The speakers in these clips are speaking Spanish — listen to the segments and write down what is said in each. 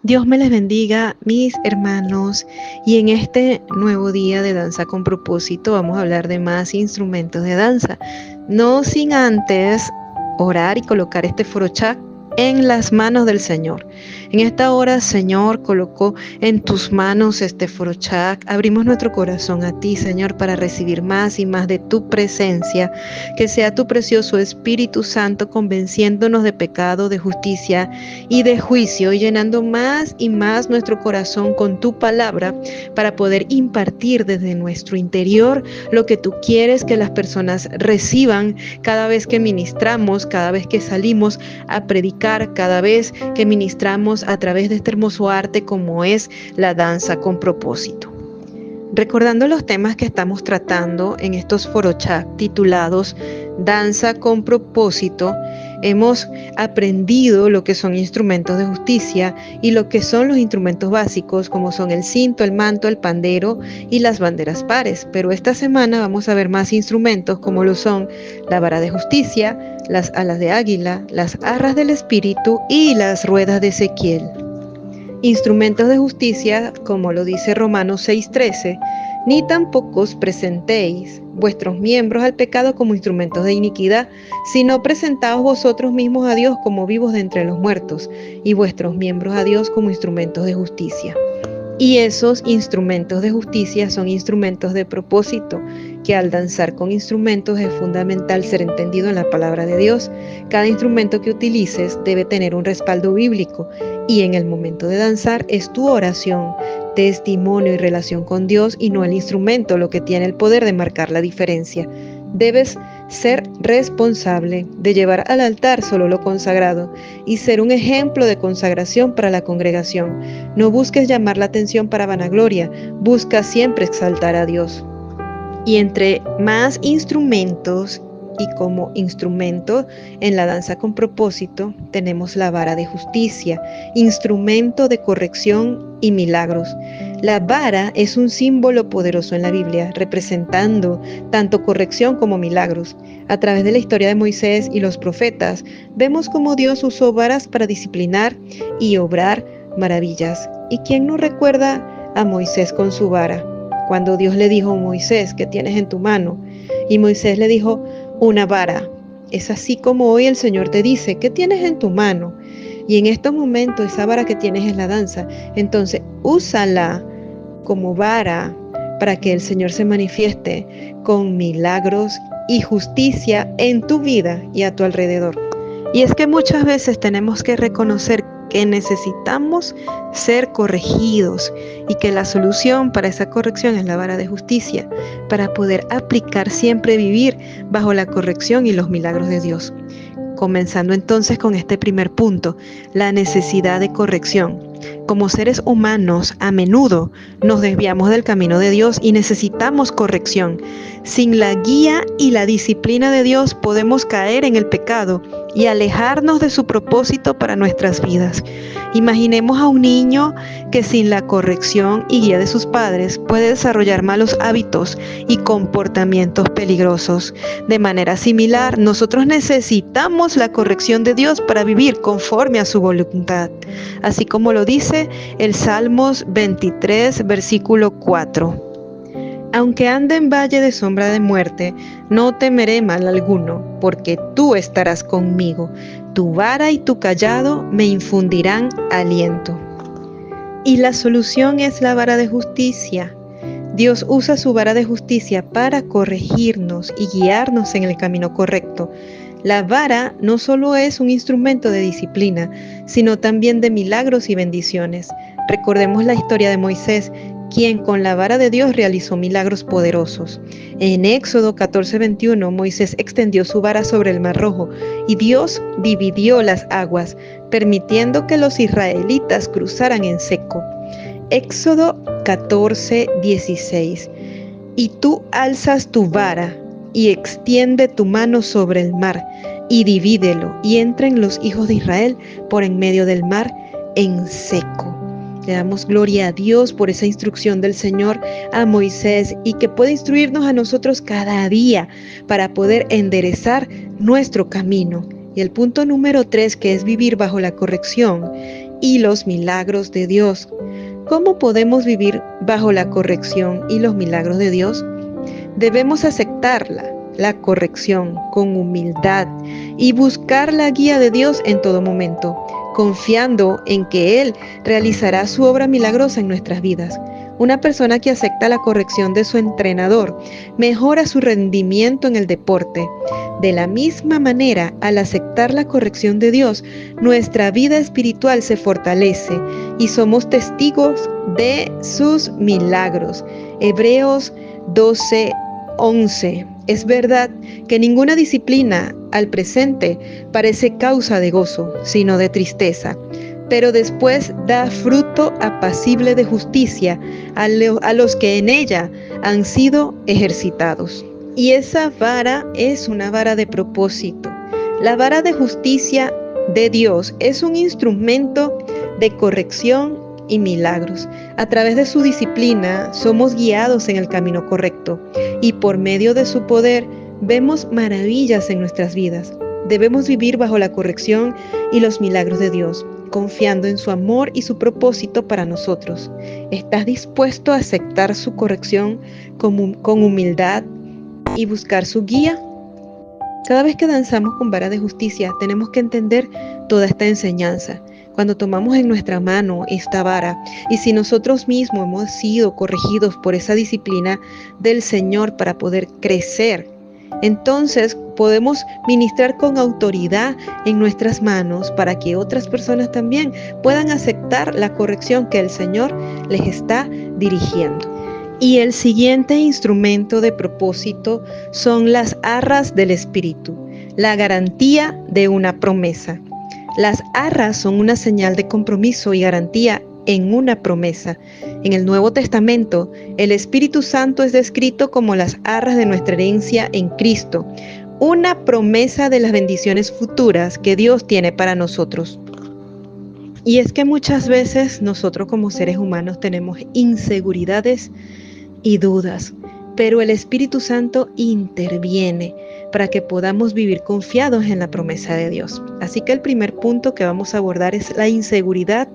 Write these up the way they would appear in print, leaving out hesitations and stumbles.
Dios me les bendiga, mis hermanos, y en este nuevo día de Danza con Propósito vamos a hablar de más instrumentos de danza, no sin antes orar y colocar este forochak en las manos del Señor. En esta hora, Señor, colocó en tus manos este forochak. Abrimos nuestro corazón a ti, Señor, para recibir más y más de tu presencia. Que sea tu precioso Espíritu Santo convenciéndonos de pecado, de justicia y de juicio, y llenando más y más nuestro corazón con tu palabra para poder impartir desde nuestro interior lo que tú quieres que las personas reciban cada vez que ministramos, cada vez que salimos a predicar, cada vez que ministramos a través de este hermoso arte como es la danza con propósito. Recordando los temas que estamos tratando en estos forochak titulados Danza con propósito, hemos aprendido lo que son instrumentos de justicia y lo que son los instrumentos básicos, como son el cinto, el manto, el pandero y las banderas pares. Pero esta semana vamos a ver más instrumentos como lo son la vara de justicia, las alas de águila, las arras del espíritu y las ruedas de Ezequiel. Instrumentos de justicia, como lo dice Romanos 6:13, ni tampoco os presentéis vuestros miembros al pecado como instrumentos de iniquidad, sino presentaos vosotros mismos a Dios como vivos de entre los muertos, y vuestros miembros a Dios como instrumentos de justicia. Y esos instrumentos de justicia son instrumentos de propósito, que al danzar con instrumentos es fundamental ser entendido en la palabra de Dios. Cada instrumento que utilices debe tener un respaldo bíblico, y en el momento de danzar es tu oración, testimonio y relación con Dios, y no el instrumento lo que tiene el poder de marcar la diferencia. Debes ser responsable de llevar al altar solo lo consagrado y ser un ejemplo de consagración para la congregación. No busques llamar la atención para vanagloria, busca siempre exaltar a Dios. Y entre más instrumentos y como instrumento en la danza con propósito tenemos la vara de justicia, instrumento de corrección y milagros. La vara es un símbolo poderoso en la Biblia, representando tanto corrección como milagros. A través de la historia de Moisés y los profetas, vemos cómo Dios usó varas para disciplinar y obrar maravillas. ¿Y quién no recuerda a Moisés con su vara? Cuando Dios le dijo a Moisés, ¿qué tienes en tu mano? Y Moisés le dijo, una vara. Es así como hoy el Señor te dice, ¿qué tienes en tu mano? Y en estos momentos esa vara que tienes es la danza. Entonces úsala como vara para que el Señor se manifieste con milagros y justicia en tu vida y a tu alrededor. Y es que muchas veces tenemos que reconocer que necesitamos ser corregidos y que la solución para esa corrección es la vara de justicia, para poder aplicar siempre vivir bajo la corrección y los milagros de Dios. Comenzando entonces con este primer punto, la necesidad de corrección. Como seres humanos, a menudo nos desviamos del camino de Dios y necesitamos corrección. Sin la guía y la disciplina de Dios podemos caer en el pecado y alejarnos de su propósito para nuestras vidas. Imaginemos a un niño que sin la corrección y guía de sus padres puede desarrollar malos hábitos y comportamientos peligrosos. De manera similar, nosotros necesitamos la corrección de Dios para vivir conforme a su voluntad, así como lo dice el Salmos 23, versículo 4. Aunque ande en valle de sombra de muerte, no temeré mal alguno, porque tú estarás conmigo. Tu vara y tu cayado me infundirán aliento. Y la solución es la vara de justicia. Dios usa su vara de justicia para corregirnos y guiarnos en el camino correcto. La vara no solo es un instrumento de disciplina, sino también de milagros y bendiciones. Recordemos la historia de Moisés, quien con la vara de Dios realizó milagros poderosos. En Éxodo 14:21, Moisés extendió su vara sobre el Mar Rojo y Dios dividió las aguas, permitiendo que los israelitas cruzaran en seco. Éxodo 14:16. Y tú alzas tu vara y extiende tu mano sobre el mar y divídelo, y entren los hijos de Israel por en medio del mar en seco. Le damos gloria a Dios por esa instrucción del Señor a Moisés y que puede instruirnos a nosotros cada día para poder enderezar nuestro camino. Y el punto número 3, que es vivir bajo la corrección, y los milagros de Dios. ¿Cómo podemos vivir bajo la corrección y los milagros de Dios? Debemos aceptarla, la corrección, con humildad y buscar la guía de Dios en todo momento, confiando en que Él realizará su obra milagrosa en nuestras vidas. Una persona que acepta la corrección de su entrenador mejora su rendimiento en el deporte. De la misma manera, al aceptar la corrección de Dios, nuestra vida espiritual se fortalece y somos testigos de sus milagros. Hebreos 12:11. Es verdad que ninguna disciplina al presente parece causa de gozo, sino de tristeza, pero después da fruto apacible de justicia a los que en ella han sido ejercitados. Y esa vara es una vara de propósito. La vara de justicia de Dios es un instrumento de corrección y milagros. A través de su disciplina somos guiados en el camino correcto y por medio de su poder vemos maravillas en nuestras vidas. Debemos vivir bajo la corrección y los milagros de Dios, confiando en su amor y su propósito para nosotros. ¿Estás dispuesto a aceptar su corrección con humildad y buscar su guía? Cada vez que danzamos con vara de justicia, tenemos que entender toda esta enseñanza. Cuando tomamos en nuestra mano esta vara, y si nosotros mismos hemos sido corregidos por esa disciplina del Señor para poder crecer, entonces podemos ministrar con autoridad en nuestras manos para que otras personas también puedan aceptar la corrección que el Señor les está dirigiendo. Y el siguiente instrumento de propósito son las arras del Espíritu, la garantía de una promesa. Las arras son una señal de compromiso y garantía en una promesa. En el Nuevo Testamento, el Espíritu Santo es descrito como las arras de nuestra herencia en Cristo, una promesa de las bendiciones futuras que Dios tiene para nosotros. Y es que muchas veces nosotros como seres humanos tenemos inseguridades y dudas, pero el Espíritu Santo interviene para que podamos vivir confiados en la promesa de Dios. Así que el primer punto que vamos a abordar es la inseguridad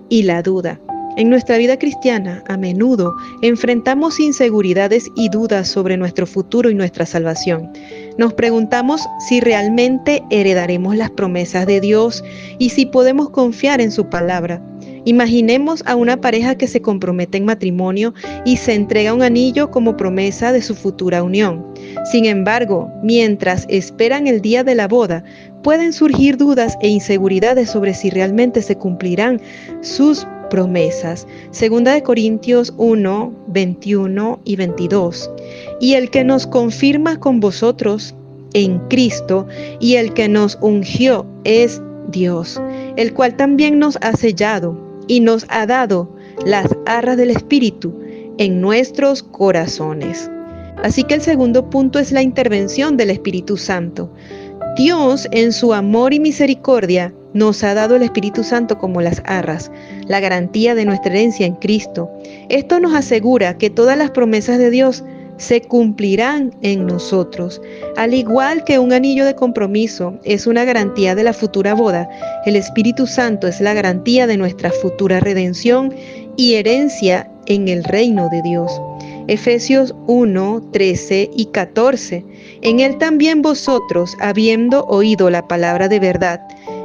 y la duda. En nuestra vida cristiana, a menudo enfrentamos inseguridades y dudas sobre nuestro futuro y nuestra salvación. Nos preguntamos si realmente heredaremos las promesas de Dios y si podemos confiar en su palabra. Imaginemos a una pareja que se compromete en matrimonio y se entrega un anillo como promesa de su futura unión. Sin embargo, mientras esperan el día de la boda, pueden surgir dudas e inseguridades sobre si realmente se cumplirán sus promesas. 2 Corintios 1, 21 y 22. Y el que nos confirma con vosotros en Cristo y el que nos ungió es Dios, el cual también nos ha sellado y nos ha dado las arras del Espíritu en nuestros corazones. Así que el segundo punto es la intervención del Espíritu Santo. Dios, en su amor y misericordia, nos ha dado el Espíritu Santo como las arras, la garantía de nuestra herencia en Cristo. Esto nos asegura que todas las promesas de Dios se cumplirán en nosotros. Al igual que un anillo de compromiso es una garantía de la futura boda, el Espíritu Santo es la garantía de nuestra futura redención y herencia en el reino de Dios. Efesios 1, 13 y 14. En él también vosotros, habiendo oído la palabra de verdad,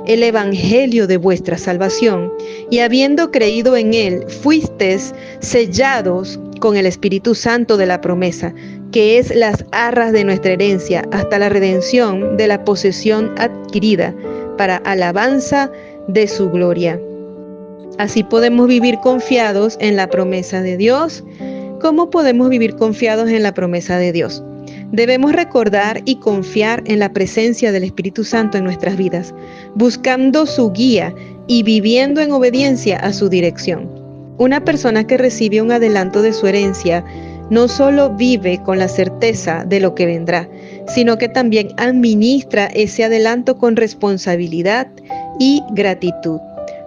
el evangelio de vuestra salvación, y habiendo creído en él, fuisteis sellados con el Espíritu Santo de la promesa, que es las arras de nuestra herencia, hasta la redención de la posesión adquirida, para alabanza de su gloria. Así podemos vivir confiados en la promesa de Dios. ¿Cómo podemos vivir confiados en la promesa de Dios? Debemos recordar y confiar en la presencia del Espíritu Santo en nuestras vidas, buscando su guía y viviendo en obediencia a su dirección. Una persona que recibe un adelanto de su herencia no solo vive con la certeza de lo que vendrá, sino que también administra ese adelanto con responsabilidad y gratitud.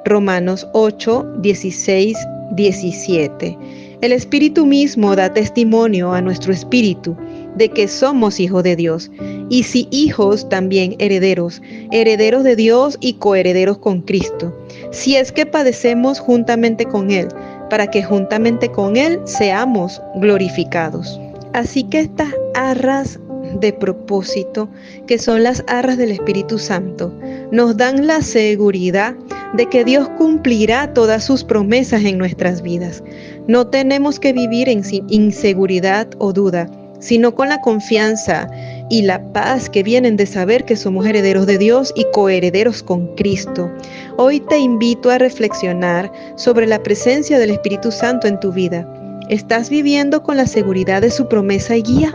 Romanos 8, 16, 17. El Espíritu mismo da testimonio a nuestro espíritu de que somos hijos de Dios. Y si hijos, también herederos, herederos de Dios y coherederos con Cristo. Si es que padecemos juntamente con Él, para que juntamente con Él seamos glorificados. Así que estas arras de propósito, que son las arras del Espíritu Santo, nos dan la seguridad de que Dios cumplirá todas sus promesas en nuestras vidas. No tenemos que vivir en inseguridad o duda, sino con la confianza y la paz que vienen de saber que somos herederos de Dios y coherederos con Cristo. Hoy te invito a reflexionar sobre la presencia del Espíritu Santo en tu vida. ¿Estás viviendo con la seguridad de su promesa y guía?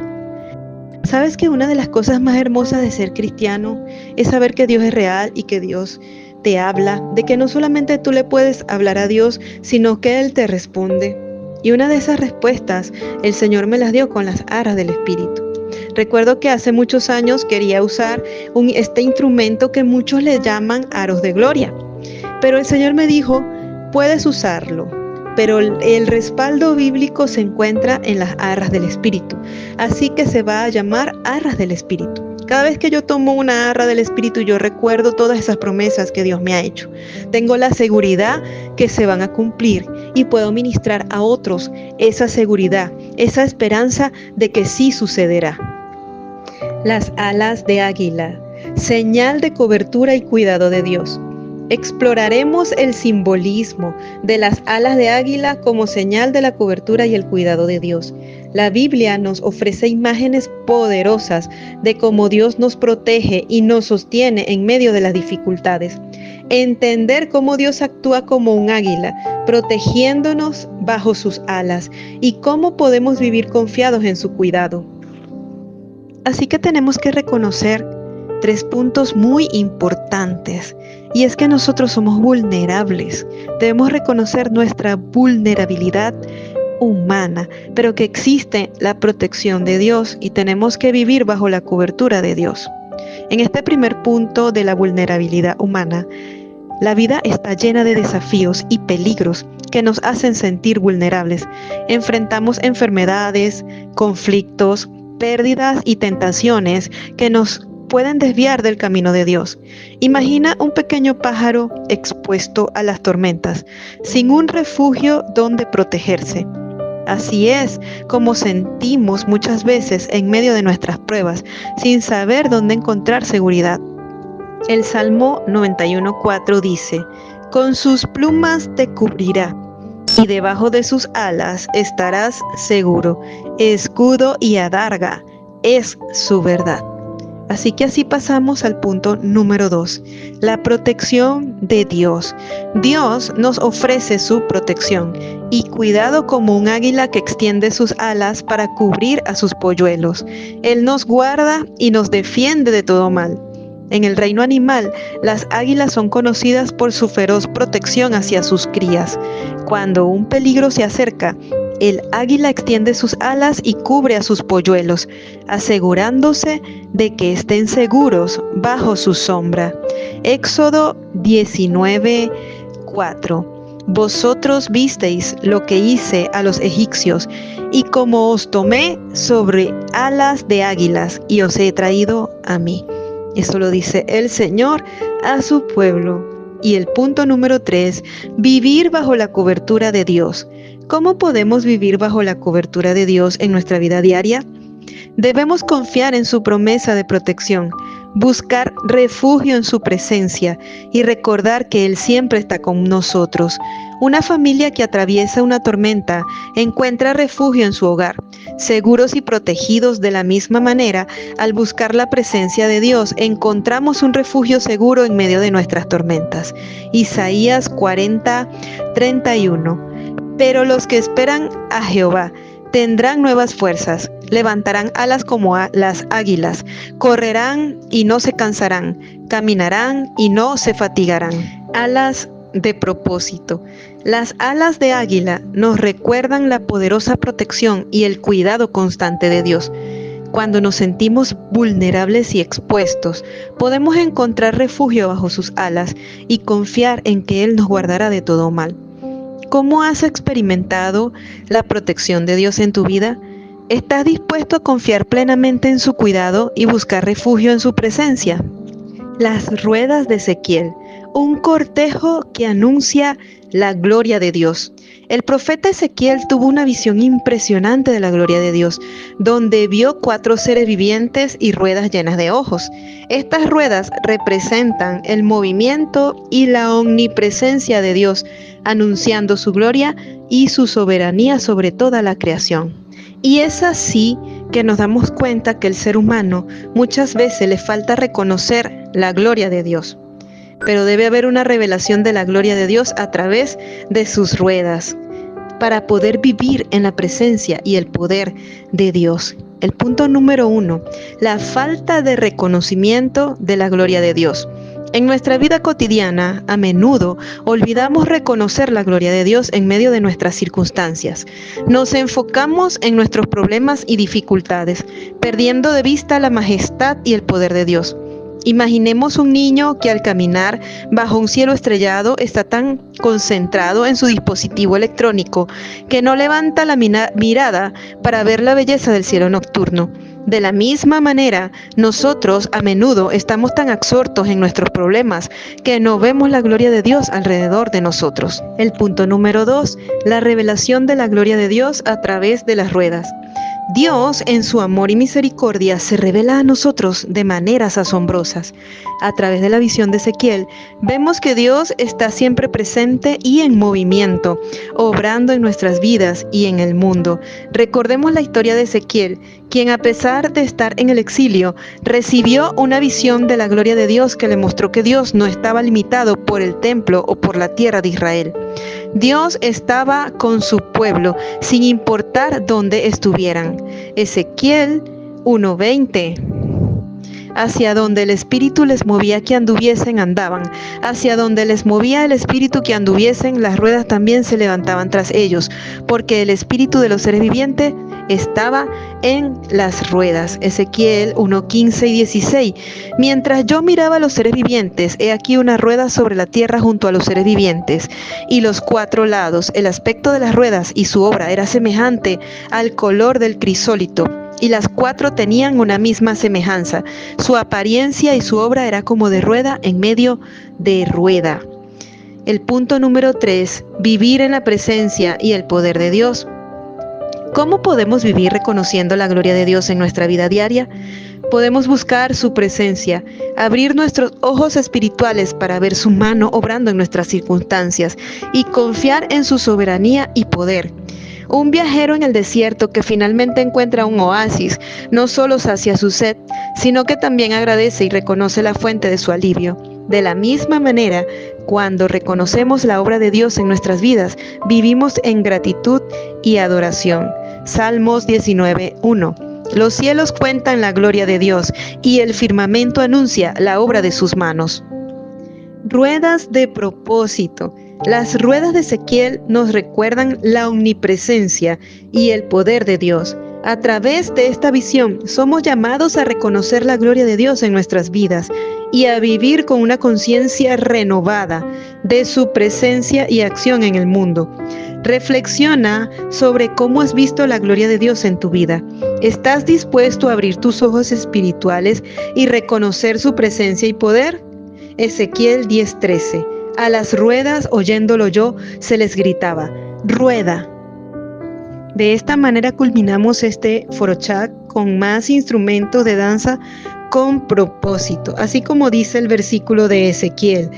¿Sabes que una de las cosas más hermosas de ser cristiano es saber que Dios es real y que Dios te habla, de que no solamente tú le puedes hablar a Dios, sino que Él te responde? Y una de esas respuestas, el Señor me las dio con las arras del Espíritu. Recuerdo que hace muchos años quería usar este instrumento que muchos le llaman aros de gloria, pero el Señor me dijo, puedes usarlo, pero el respaldo bíblico se encuentra en las arras del Espíritu, así que se va a llamar arras del Espíritu. Cada vez que yo tomo una arra del Espíritu, yo recuerdo todas esas promesas que Dios me ha hecho. Tengo la seguridad que se van a cumplir y puedo ministrar a otros esa seguridad, esa esperanza de que sí sucederá. Las alas de águila, señal de cobertura y cuidado de Dios. Exploraremos el simbolismo de las alas de águila como señal de la cobertura y el cuidado de Dios. La Biblia nos ofrece imágenes poderosas de cómo Dios nos protege y nos sostiene en medio de las dificultades. Entender cómo Dios actúa como un águila, protegiéndonos bajo sus alas, y cómo podemos vivir confiados en su cuidado. Así que tenemos que reconocer 3 puntos muy importantes, y es que nosotros somos vulnerables. Debemos reconocer nuestra vulnerabilidad humana, pero que existe la protección de Dios y tenemos que vivir bajo la cobertura de Dios. En este primer punto de la vulnerabilidad humana, la vida está llena de desafíos y peligros que nos hacen sentir vulnerables. Enfrentamos enfermedades, conflictos, pérdidas y tentaciones que nos pueden desviar del camino de Dios. Imagina un pequeño pájaro expuesto a las tormentas, sin un refugio donde protegerse. Así es como sentimos muchas veces en medio de nuestras pruebas, sin saber dónde encontrar seguridad. El Salmo 91:4 dice, con sus plumas te cubrirá, y debajo de sus alas estarás seguro. Escudo y adarga es su verdad. Así que así pasamos al punto número 2, la protección de Dios. Dios nos ofrece su protección y cuidado como un águila que extiende sus alas para cubrir a sus polluelos. Él nos guarda y nos defiende de todo mal. En el reino animal, las águilas son conocidas por su feroz protección hacia sus crías. Cuando un peligro se acerca, el águila extiende sus alas y cubre a sus polluelos, asegurándose de que estén seguros bajo su sombra. Éxodo 19:4. Vosotros visteis lo que hice a los egipcios, y como os tomé sobre alas de águilas, y os he traído a mí. Eso lo dice el Señor a su pueblo. Y el punto número 3, vivir bajo la cobertura de Dios. ¿Cómo podemos vivir bajo la cobertura de Dios en nuestra vida diaria? Debemos confiar en su promesa de protección, buscar refugio en su presencia y recordar que Él siempre está con nosotros. Una familia que atraviesa una tormenta encuentra refugio en su hogar, seguros y protegidos de la misma manera. Al buscar la presencia de Dios, encontramos un refugio seguro en medio de nuestras tormentas. Isaías 40:31. Pero los que esperan a Jehová tendrán nuevas fuerzas, levantarán alas como las águilas, correrán y no se cansarán, caminarán y no se fatigarán. Alas de propósito. Las alas de águila nos recuerdan la poderosa protección y el cuidado constante de Dios. Cuando nos sentimos vulnerables y expuestos, podemos encontrar refugio bajo sus alas y confiar en que Él nos guardará de todo mal. ¿Cómo has experimentado la protección de Dios en tu vida? ¿Estás dispuesto a confiar plenamente en su cuidado y buscar refugio en su presencia? Las ruedas de Ezequiel, un cortejo que anuncia la gloria de Dios. El profeta Ezequiel tuvo una visión impresionante de la gloria de Dios, donde vio 4 seres vivientes y ruedas llenas de ojos. Estas ruedas representan el movimiento y la omnipresencia de Dios, anunciando su gloria y su soberanía sobre toda la creación. Y es así que nos damos cuenta que el ser humano muchas veces le falta reconocer la gloria de Dios. Pero debe haber una revelación de la gloria de Dios a través de sus ruedas, para poder vivir en la presencia y el poder de Dios. El punto número 1, la falta de reconocimiento de la gloria de Dios. En nuestra vida cotidiana, a menudo olvidamos reconocer la gloria de Dios en medio de nuestras circunstancias. Nos enfocamos en nuestros problemas y dificultades, perdiendo de vista la majestad y el poder de Dios. Imaginemos un niño que al caminar bajo un cielo estrellado está tan concentrado en su dispositivo electrónico que no levanta la mirada para ver la belleza del cielo nocturno. De la misma manera, nosotros a menudo estamos tan absortos en nuestros problemas que no vemos la gloria de Dios alrededor de nosotros. El punto número 2, la revelación de la gloria de Dios a través de las ruedas. Dios, en su amor y misericordia, se revela a nosotros de maneras asombrosas. A través de la visión de Ezequiel, vemos que Dios está siempre presente y en movimiento, obrando en nuestras vidas y en el mundo. Recordemos la historia de Ezequiel, quien a pesar de estar en el exilio, recibió una visión de la gloria de Dios que le mostró que Dios no estaba limitado por el templo o por la tierra de Israel. Dios estaba con su pueblo, sin importar dónde estuvieran. Ezequiel 1:20. Hacia donde el Espíritu les movía que anduviesen, andaban. Hacia donde les movía el Espíritu que anduviesen, las ruedas también se levantaban tras ellos, porque el Espíritu de los seres vivientes estaba en las ruedas. Ezequiel 1:15 y 16. Mientras yo miraba a los seres vivientes, he aquí una rueda sobre la tierra junto a los seres vivientes, y los 4 lados. El aspecto de las ruedas y su obra era semejante al color del crisólito, y las 4 tenían una misma semejanza. Su apariencia y su obra era como de rueda en medio de rueda. El punto número 3, vivir en la presencia y el poder de Dios. ¿Cómo podemos vivir reconociendo la gloria de Dios en nuestra vida diaria? Podemos buscar su presencia, abrir nuestros ojos espirituales para ver su mano obrando en nuestras circunstancias y confiar en su soberanía y poder. Un viajero en el desierto que finalmente encuentra un oasis, no solo sacia su sed, sino que también agradece y reconoce la fuente de su alivio. De la misma manera, cuando reconocemos la obra de Dios en nuestras vidas, vivimos en gratitud y adoración. Salmos 19:1. Los cielos cuentan la gloria de Dios y el firmamento anuncia la obra de sus manos. Ruedas de propósito. Las ruedas de Ezequiel nos recuerdan la omnipresencia y el poder de Dios. A través de esta visión, somos llamados a reconocer la gloria de Dios en nuestras vidas y a vivir con una conciencia renovada de su presencia y acción en el mundo. Reflexiona sobre cómo has visto la gloria de Dios en tu vida. ¿Estás dispuesto a abrir tus ojos espirituales y reconocer su presencia y poder? Ezequiel 10:13. A las ruedas, oyéndolo yo, se les gritaba, rueda. De esta manera culminamos este foro chat con más instrumentos de danza con propósito, así como dice el versículo de Ezequiel.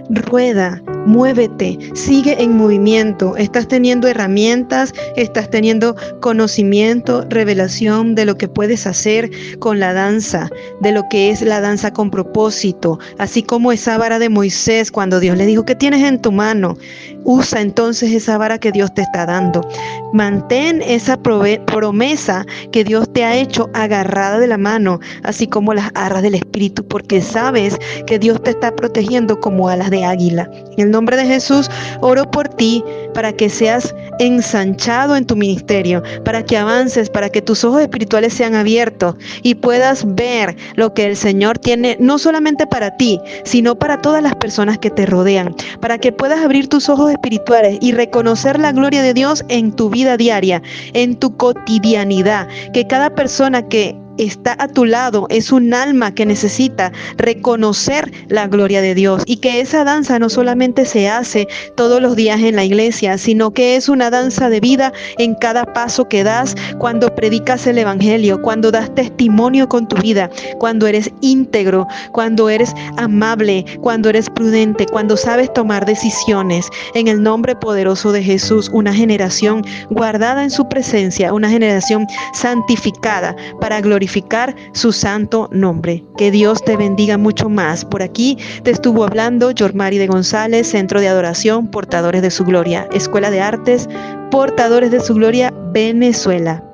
Rueda, muévete, sigue en movimiento. Estás teniendo herramientas, estás teniendo conocimiento, revelación de lo que puedes hacer con la danza, de lo que es la danza con propósito, así como esa vara de Moisés cuando Dios le dijo, ¿qué tienes en tu mano? Usa entonces esa vara que Dios te está dando. Mantén esa promesa que Dios te ha hecho agarrada de la mano, así como las alas del Espíritu, porque sabes que Dios te está protegiendo como alas de águila. En el nombre de Jesús, oro por ti para que seas ensanchado en tu ministerio, para que avances, para que tus ojos espirituales sean abiertos y puedas ver lo que el Señor tiene, no solamente para ti, sino para todas las personas que te rodean, para que puedas abrir tus ojos espirituales y reconocer la gloria de Dios en tu vida diaria, en tu cotidianidad, que cada persona que está a tu lado es un alma que necesita reconocer la gloria de Dios, y que esa danza no solamente se hace todos los días en la iglesia, sino que es una danza de vida en cada paso que das, cuando predicas el evangelio, cuando das testimonio con tu vida, cuando eres íntegro, cuando eres amable, cuando eres prudente, cuando sabes tomar decisiones. En el nombre poderoso de Jesús, una generación guardada en su presencia, una generación santificada para glorificar su santo nombre. Que Dios te bendiga mucho más. Por aquí te estuvo hablando Yormari de González, Centro de Adoración Portadores de su Gloria, Escuela de Artes Portadores de su Gloria, Venezuela.